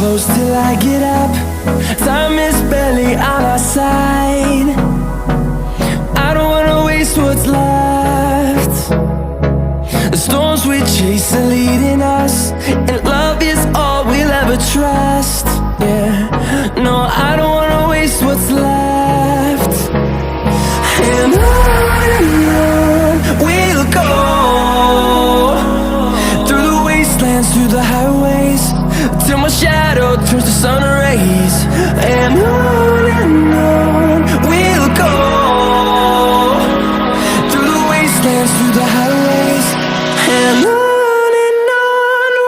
close till I get up. Time is barely on our side. I don't wanna waste what's left. The storms we chase are leading us, and love is all we'll ever trust. Yeah, no, I don't wanna waste what's left. And on we'll go, through the wastelands, through the highways, till my shadow turns to sun rays. And on we'll go, through the wastelands, through the highways, and on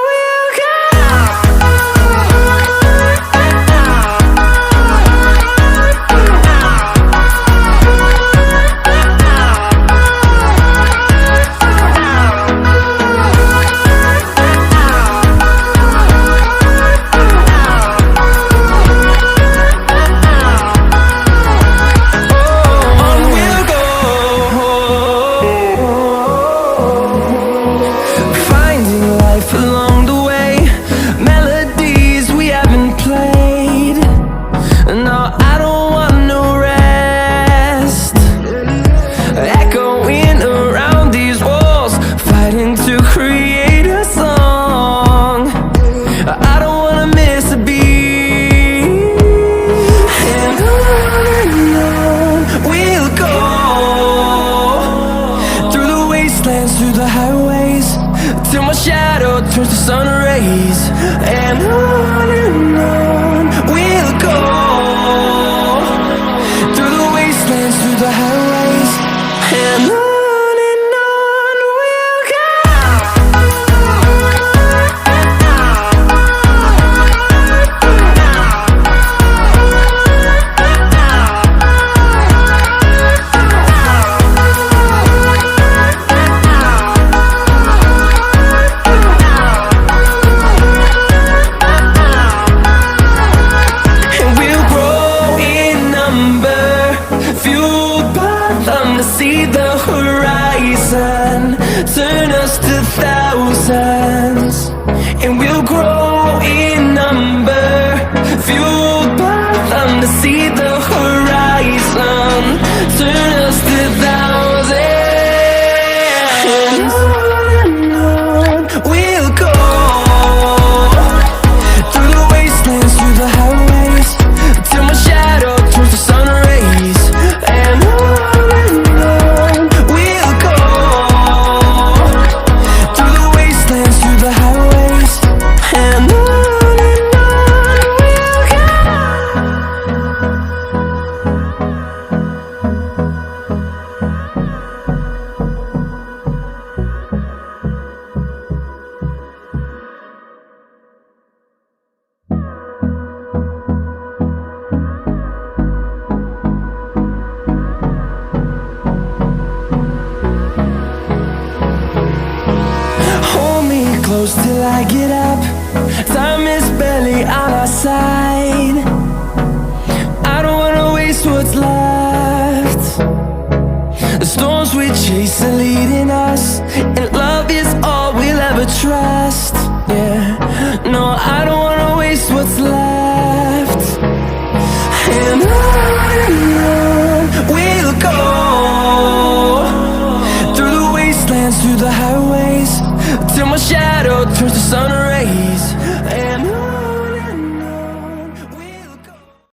we'll go. Along the way, melodies we haven't played. No, I don't want no rest. Echoing around these walls, fighting to create a song. I don't wanna miss a beat. And on we'll go, through the wastelands, through the highways, till my shadow turns to sun rays. And on we'll go, through the wastelands, through the highways, and on we'll go. See the horizon, turn us to thousands, and we'll grow in number, fueled by them. To see the horizon, turn us to thousands, and on we'll go, through the wastelands, through the highways, till my shadow turns to sun rays. And close till I get up. Time is barely on our side. I don't wanna waste what's left. The storms we chase are leading us, and love is all we'll ever trust. Yeah, no, I don't wanna waste what's left. And on we'll go, through the wastelands, through the highways, till my shadow turns to sun rays. And